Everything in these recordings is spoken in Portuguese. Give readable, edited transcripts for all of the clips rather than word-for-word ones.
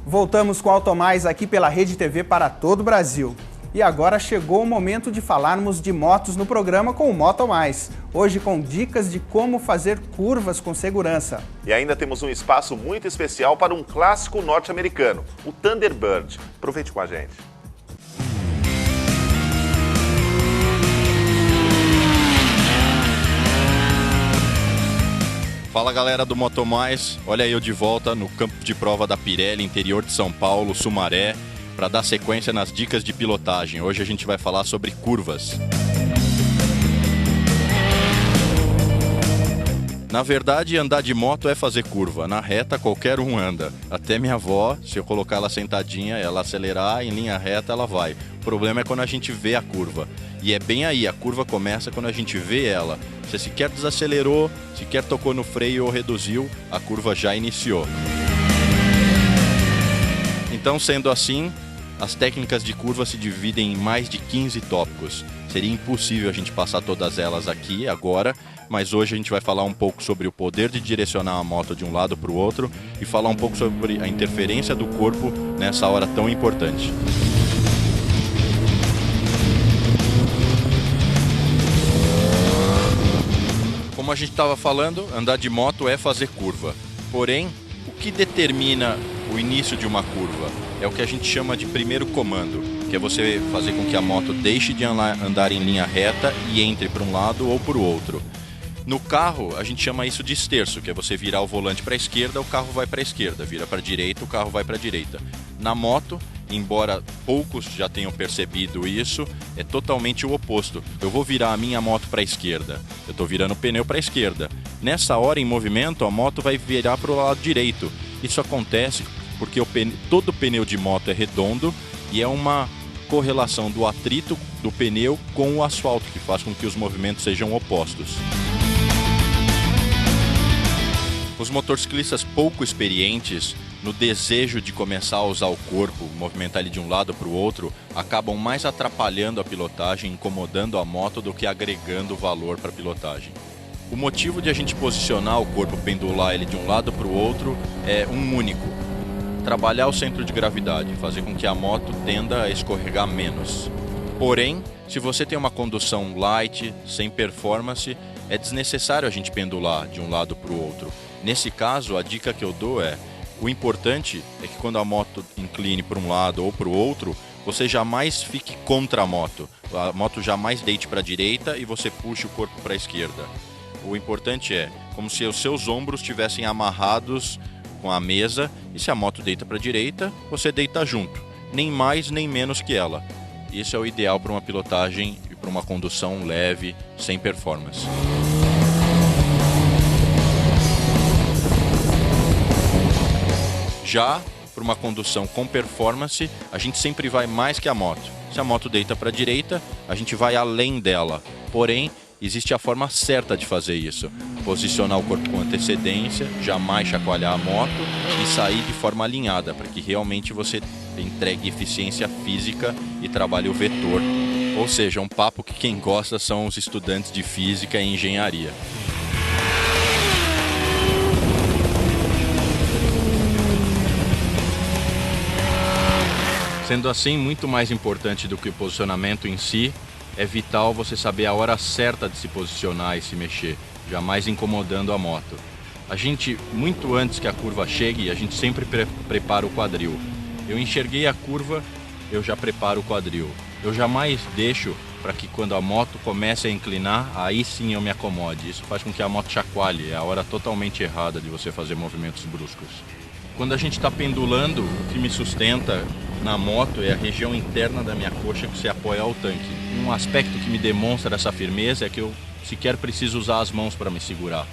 Voltamos com Automais aqui pela Rede TV para todo o Brasil. E agora chegou o momento de falarmos de motos no programa com o Motomais. Hoje com dicas de como fazer curvas com segurança. E ainda temos um espaço muito especial para um clássico norte-americano, o Thunderbird. Aproveite com a gente. Fala galera do Motomais, olha eu de volta no campo de prova da Pirelli, interior de São Paulo, Sumaré, para dar sequência nas dicas de pilotagem. Hoje a gente vai falar sobre curvas. Na verdade, andar de moto é fazer curva. Na reta, qualquer um anda. Até minha avó, se eu colocar ela sentadinha, ela acelerar, em linha reta, ela vai. O problema é quando a gente vê a curva. E é bem aí, a curva começa quando a gente vê ela. Você sequer desacelerou, sequer tocou no freio ou reduziu, a curva já iniciou. Então, sendo assim, as técnicas de curva se dividem em mais de 15 tópicos. Seria impossível a gente passar todas elas aqui agora, mas hoje a gente vai falar um pouco sobre o poder de direcionar a moto de um lado para o outro e falar um pouco sobre a interferência do corpo nessa hora tão importante. Como a gente estava falando, andar de moto é fazer curva. Porém, o que determina o início de uma curva é o que a gente chama de primeiro comando, que é você fazer com que a moto deixe de andar em linha reta e entre para um lado ou para o outro. No carro, a gente chama isso de esterço, que é você virar o volante para a esquerda, o carro vai para a esquerda, vira para a direita, o carro vai para a direita. Na moto, embora poucos já tenham percebido isso, é totalmente o oposto. Eu vou virar a minha moto para a esquerda, eu estou virando o pneu para a esquerda. Nessa hora, em movimento, a moto vai virar para o lado direito. Isso acontece porque todo pneu de moto é redondo e é uma correlação do atrito do pneu com o asfalto, que faz com que os movimentos sejam opostos. Os motociclistas pouco experientes, no desejo de começar a usar o corpo, movimentar ele de um lado para o outro, acabam mais atrapalhando a pilotagem, incomodando a moto do que agregando valor para a pilotagem. O motivo de a gente posicionar o corpo, pendular ele de um lado para o outro, é um único: trabalhar o centro de gravidade, fazer com que a moto tenda a escorregar menos. Porém, se você tem uma condução light, sem performance, é desnecessário a gente pendular de um lado para o outro. Nesse caso, a dica que eu dou é: o importante é que quando a moto incline para um lado ou para o outro, você jamais fique contra a moto jamais deite para a direita e você puxe o corpo para a esquerda. O importante é como se os seus ombros estivessem amarrados com a mesa, e se a moto deita para a direita, você deita junto, nem mais nem menos que ela. Isso é o ideal para uma pilotagem e para uma condução leve, sem performance. Já para uma condução com performance, a gente sempre vai mais que a moto. Se a moto deita para a direita, a gente vai além dela. Porém, existe a forma certa de fazer isso: posicionar o corpo com antecedência, jamais chacoalhar a moto e sair de forma alinhada, para que realmente você entregue eficiência física e trabalhe o vetor. Ou seja, um papo que quem gosta são os estudantes de física e engenharia. Sendo assim, muito mais importante do que o posicionamento em si, é vital você saber a hora certa de se posicionar e se mexer, jamais incomodando a moto. A gente, muito antes que a curva chegue, a gente sempre prepara o quadril. Eu enxerguei a curva, eu já preparo o quadril. Eu jamais deixo para que quando a moto comece a inclinar, aí sim eu me acomode. Isso faz com que a moto chacoalhe, é a hora totalmente errada de você fazer movimentos bruscos. Quando a gente está pendulando, o que me sustenta na moto é a região interna da minha coxa que se apoia ao tanque. Um aspecto que me demonstra essa firmeza é que eu sequer preciso usar as mãos para me segurar.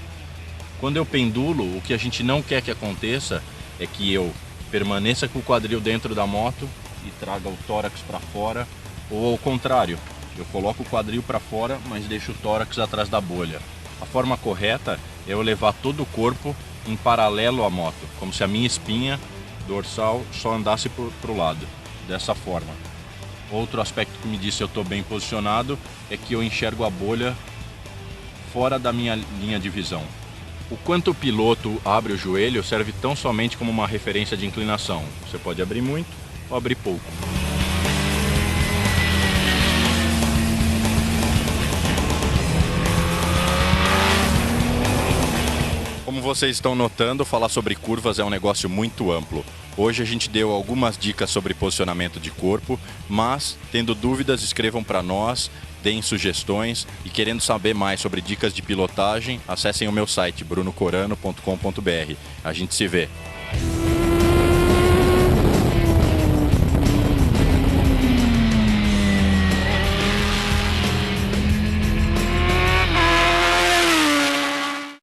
Quando eu pendulo, o que a gente não quer que aconteça é que eu permaneça com o quadril dentro da moto e traga o tórax para fora, ou ao contrário, eu coloco o quadril para fora, mas deixo o tórax atrás da bolha. A forma correta é eu levar todo o corpo em paralelo à moto, como se a minha espinha dorsal só andasse para o lado, dessa forma. Outro aspecto que me diz se eu estou bem posicionado é que eu enxergo a bolha fora da minha linha de visão. O quanto o piloto abre o joelho serve tão somente como uma referência de inclinação. Você pode abrir muito ou abrir pouco. Como vocês estão notando, falar sobre curvas é um negócio muito amplo. Hoje a gente deu algumas dicas sobre posicionamento de corpo, mas, tendo dúvidas, escrevam para nós, deem sugestões e querendo saber mais sobre dicas de pilotagem, acessem o meu site brunocorano.com.br. A gente se vê!